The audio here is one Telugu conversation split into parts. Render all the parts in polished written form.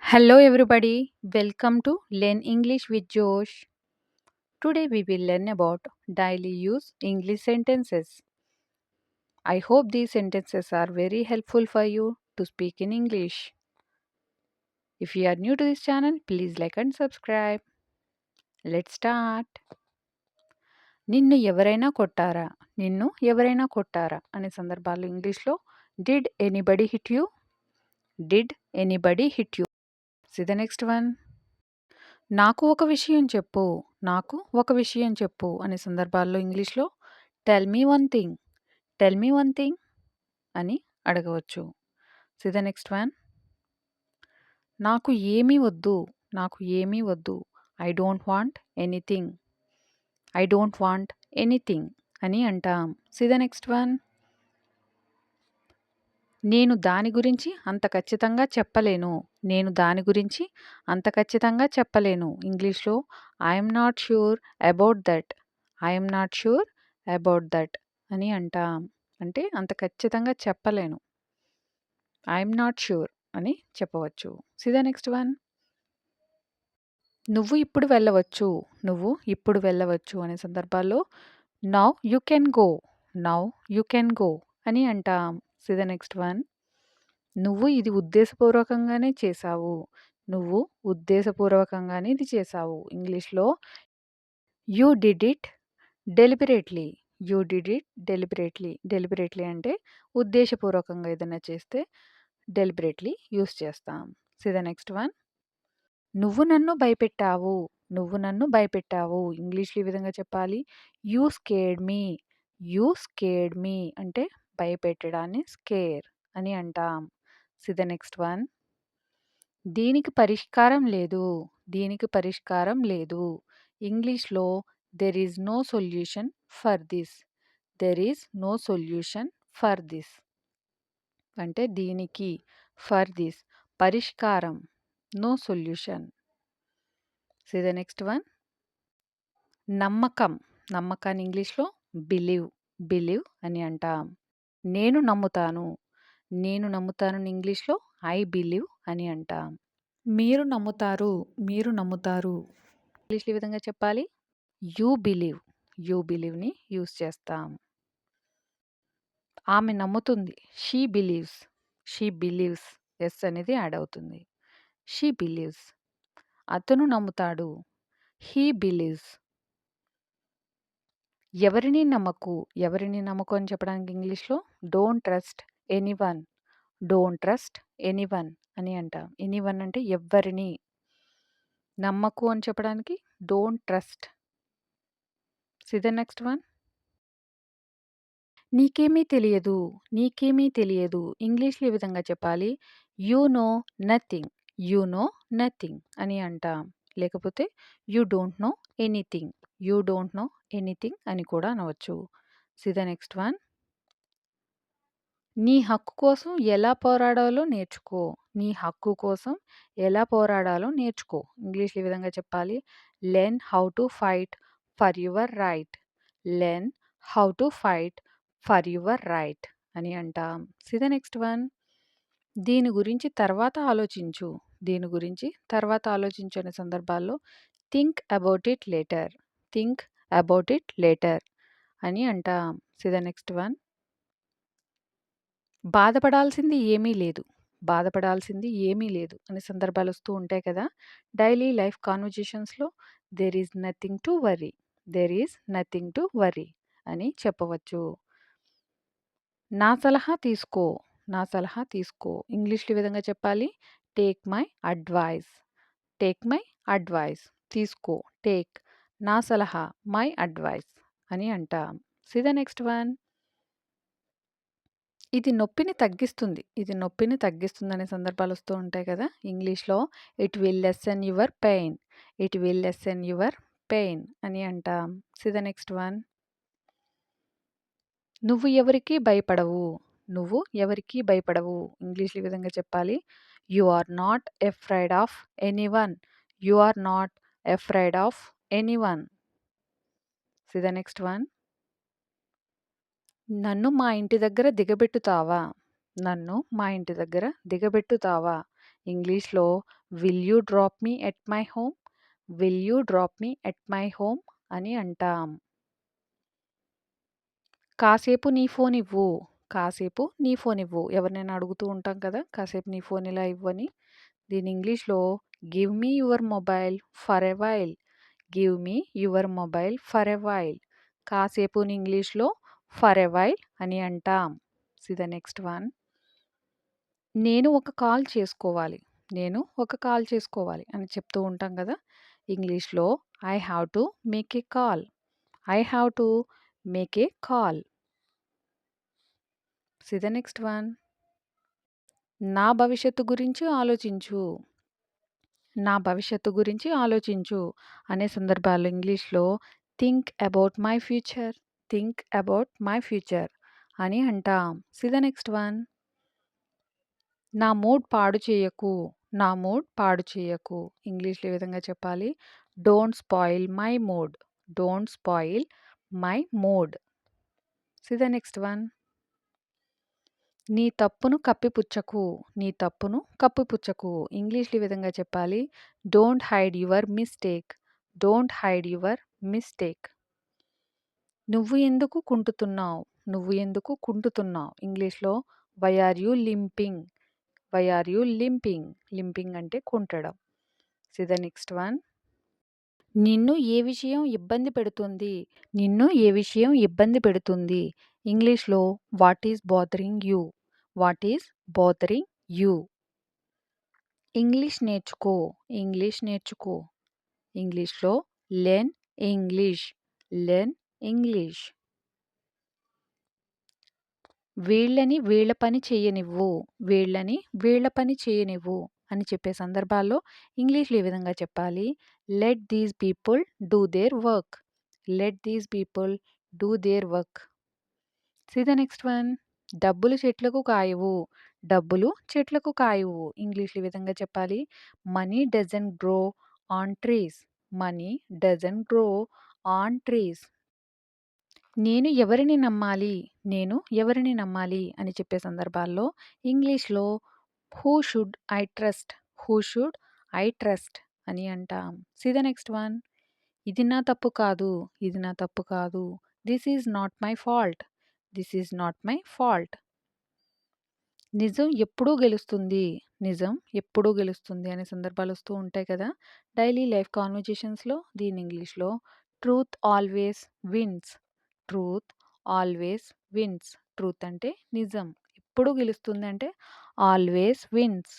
Hello, everybody. Welcome to Learn English with Josh. Today we will learn about daily use English sentences. I hope these sentences are very helpful for you to speak in English. If you are new to this channel, please like and subscribe. Let's start. నిన్ను ఎవరైనా కొట్టారా? నిన్ను ఎవరైనా కొట్టారా? అనే సందర్భాల్లో ఇంగ్లీష్లో did anybody hit you? Did anybody hit you? See the next one. నాకు ఒక విషయం చెప్పు. నాకు ఒక విషయం చెప్పు అనే సందర్భాల్లో ఇంగ్లీష్‌లో tell me one thing. Tell me one thing అని అడగవచ్చు. See the next one. నాకు ఏమీ వద్దు. నాకు ఏమీ వద్దు. I don't want anything. I don't want anything అని అంటాం. See the next one. నేను దాని గురించి అంత ఖచ్చితంగా చెప్పలేను. నేను దాని గురించి అంత ఖచ్చితంగా చెప్పలేను. ఇంగ్లీష్‌లో I'm not sure about that. I'm not sure about that అని అంటాం. అంటే అంత ఖచ్చితంగా చెప్పలేను. ఐయామ్ నాట్ ష్యూర్ అని చెప్పవచ్చు. See the next one. నువ్వు ఇప్పుడు వెళ్ళవచ్చు. నువ్వు ఇప్పుడు వెళ్ళవచ్చు అనే సందర్భాల్లో now you can go. Now you can go అని అంటాం. See the next one. నువ్వు ఇది ఉద్దేశపూర్వకంగానే చేశావు. నువ్వు ఉద్దేశపూర్వకంగానే ఇది చేశావు. ఇంగ్లీష్‌లో you did it deliberately. You did it deliberately. Deliberately అంటే ఉద్దేశపూర్వకంగా ఏదైనా చేస్తే డెలిబరేట్‌లీ యూజ్ చేస్తాం. See the next one. నువ్వు నన్ను భయపెట్టావు. నువ్వు నన్ను భయపెట్టావు. ఇంగ్లీష్‌లో ఈ విధంగా చెప్పాలి. You scared me. You scared me అంటే భయపెట్టడాన్ని స్కేర్ అని అంటాం. See the next one. దీనికి పరిష్కారం లేదు. దీనికి పరిష్కారం లేదు. ఇంగ్లీష్‌లో there is no solution for this. There is no solution for this అంటే దీనికి, ఫర్ దిస్ పరిష్కారం, no solution. See the next one. నమ్మకం. నమ్మకాన్ని ఇంగ్లీష్‌లో బిలీవ్. బిలీవ్ అని అంటాం. నేను నమ్ముతాను. నేను నమ్ముతానని ఇంగ్లీష్‌లో ఐ బిలీవ్ అని అంటాం. మీరు నమ్ముతారు. మీరు నమ్ముతారు. ఇంగ్లీష్‌లో ఈ విధంగా చెప్పాలి. You believe. యూ బిలీవ్‌ని యూజ్ చేస్తాం. ఆమె నమ్ముతుంది. She believes. She believes. S అనేది యాడ్ అవుతుంది. She believes. అతను నమ్ముతాడు. He believes. ఎవరిని నమ్మకు. ఎవరిని నమ్మకు అని చెప్పడానికి ఇంగ్లీష్‌లో don't trust anyone. Don't trust anyone అని అంటాం. ఎనీవన్ అంటే ఎవ్వరిని. నమ్మకు అని చెప్పడానికి don't trust. See the next one. నీకేమీ తెలియదు. నీకేమీ తెలియదు. ఇంగ్లీష్‌లో ఈ విధంగా చెప్పాలి. You know nothing. You know nothing అని అంటాం. లేకపోతే you don't know anything. You don't know anything అని కూడా అనవచ్చు. See the next one. నీ హక్కు కోసం ఎలా పోరాడాలో నేర్చుకో. నీ హక్కు కోసం ఎలా పోరాడాలో నేర్చుకో. ఇంగ్లీష్‌లో ఈ విధంగా చెప్పాలి. Learn how to fight for your right. Learn how to fight for your right అని అంటాం. See the next one. దీని గురించి తర్వాత ఆలోచించు. దీని గురించి తర్వాత ఆలోచించు అనే సందర్భాల్లో think about it later. Think about it later అని అంటాం. See the next one. బాధపడాల్సింది ఏమీ లేదు. బాధపడాల్సింది ఏమీ లేదు అనే సందర్భాలు వస్తూ ఉంటాయి కదా! డైలీ లైఫ్ కాన్వర్జేషన్స్‌లో there is nothing to worry. There is nothing to worry అని చెప్పవచ్చు. నా సలహా తీసుకో. నా సలహా తీసుకో. ఇంగ్లీష్‌లో ఈ విధంగా చెప్పాలి. Take my advice. Take my advice. తీసుకో. టేక్ నా సలహా మై అడ్వైస్ అని అంటాం. See the next one. ఇది నొప్పిని తగ్గిస్తుంది. ఇది నొప్పిని తగ్గిస్తుందనే సందర్భాలు వస్తూ ఉంటాయి కదా! ఇంగ్లీష్‌లో it will lessen your pain. It will lessen your pain అని అంటాం. See the next one. నువ్వు ఎవరికీ భయపడవు. నువ్వు ఎవరికీ భయపడవు. ఇంగ్లీష్‌లో ఈ విధంగా చెప్పాలి. You are not afraid of anyone. You are not afraid of anyone. See the next one. నన్ను మా ఇంటి దగ్గర దిగబెట్టుతావా? నన్ను మా ఇంటి దగ్గర దిగబెట్టుతావా? ఇంగ్లీష్‌లో will you drop me at my home? Will you drop me at my home అని అంటాం. కాసేపు నీ ఫోన్ ఇవ్వు. కాసేపు నీ ఫోన్ ఇవ్వు. ఎవరినైనా అడుగుతూ ఉంటాం కదా! కాసేపు నీ ఫోన్ ఇలా ఇవ్వని. దీని ఇంగ్లీష్‌లో give me your mobile for a while. Give me your mobile for a while. కాసేపుని ఇంగ్లీష్‌లో ఫర్ ఎ వైల్ అని అంటాం. See the next one. నేను ఒక కాల్ చేసుకోవాలి. నేను ఒక కాల్ చేసుకోవాలి అని చెప్తూ ఉంటాం కదా! ఇంగ్లీష్‌లో I have to make a call. I have to make a call. See the next one. నా భవిష్యత్తు గురించి ఆలోచించు. నా భవిష్యత్తు గురించి ఆలోచించు అనే సందర్భాల్లో ఇంగ్లీష్‌లో think about my future. Think about my future అని అంటాం. See the next one. నా మూడ్ పాడు చేయకు. నా మూడ్ పాడు చేయకు. ఇంగ్లీష్‌లో ఈ విధంగా చెప్పాలి. Don't spoil my mood. Don't spoil my mood. See the next one. నీ తప్పును కప్పిపుచ్చకు. నీ తప్పును కప్పిపుచ్చకు. ఇంగ్లీష్‌లో ఈ విధంగా చెప్పాలి. Don't hide your mistake. Don't hide your mistake. నువ్వు ఎందుకు కుంటుతున్నావు? నువ్వు ఎందుకు కుంటుతున్నావు? ఇంగ్లీష్‌లో why are you limping? Why are you limping? Limping అంటే కుంటడం. See the next one. నిన్ను ఏ విషయం ఇబ్బంది పెడుతుంది? నిన్ను ఏ విషయం ఇబ్బంది పెడుతుంది? ఇంగ్లీష్‌లో what is bothering you? What is bothering you? English నేర్చుకో. ఇంగ్లీష్ నేర్చుకో. ఇంగ్లీష్‌లో లెర్న్ ఇంగ్లీష్. Learn English. వీళ్ళని వీళ్ళ పని చెయ్యనివ్వు. వీళ్ళని వీళ్ళ పని చేయనివ్వు అని చెప్పే సందర్భాల్లో ఇంగ్లీష్‌లో ఈ విధంగా చెప్పాలి. Let these people do their work. Let these people do their work. See the next one. డబ్బులు చెట్లకు కాయవు. డబ్బులు చెట్లకు కాయవు. ఇంగ్లీష్‌లో ఈ విధంగా చెప్పాలి. Money doesn't grow on trees. Money doesn't grow on trees. నేను ఎవరిని నమ్మాలి? నేను ఎవరిని నమ్మాలి అని చెప్పే సందర్భాల్లో ఇంగ్లీష్‌లో who should I trust? Who should I trust అని అంటాం. See the next one. ఇది నా తప్పు కాదు. ఇది నా తప్పు కాదు. This is not my fault. This is not my fault. నిజం ఎప్పుడూ గెలుస్తుంది. నిజం ఎప్పుడూ గెలుస్తుంది అనే సందర్భాలు వస్తూ ఉంటాయి కదా! డైలీ లైఫ్ కాన్వర్జేషన్స్‌లో దీన్ని ఇంగ్లీష్‌లో truth always wins. Truth always wins. Truth అంటే నిజం. ఎప్పుడు గెలుస్తుంది అంటే ఆల్వేస్ విన్స్.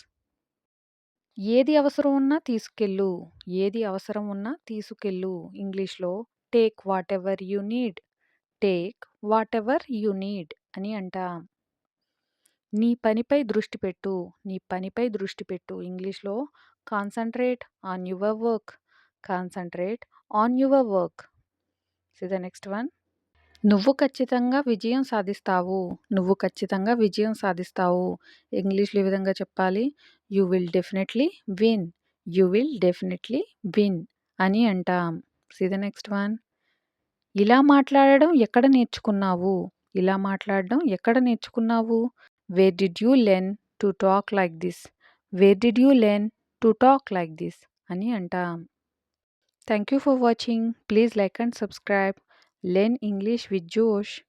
ఏది అవసరం ఉన్నా తీసుకెళ్ళు. ఏది అవసరం ఉన్నా తీసుకెళ్ళు. ఇంగ్లీష్‌లో take whatever you need. Take whatever you need అని అంటాం. నీ పనిపై దృష్టి పెట్టు. నీ పనిపై దృష్టి పెట్టు. ఇంగ్లీష్‌లో concentrate on your work. Concentrate on your work. See the next one. నువ్వు ఖచ్చితంగా విజయం సాధిస్తావు. నువ్వు ఖచ్చితంగా విజయం సాధిస్తావు. ఇంగ్లీష్‌లో ఈ విధంగా చెప్పాలి. You will definitely win. You will definitely win అని అంటాం. See the next one. ఇలా మాట్లాడడం ఎక్కడ నేర్చుకున్నావు? ఇలా మాట్లాడడం ఎక్కడ నేర్చుకున్నావు? Where did you learn to talk like this? Where did you learn to talk like this అని అంటాం. Thank you for watching. Please like and subscribe. Learn English with Josh.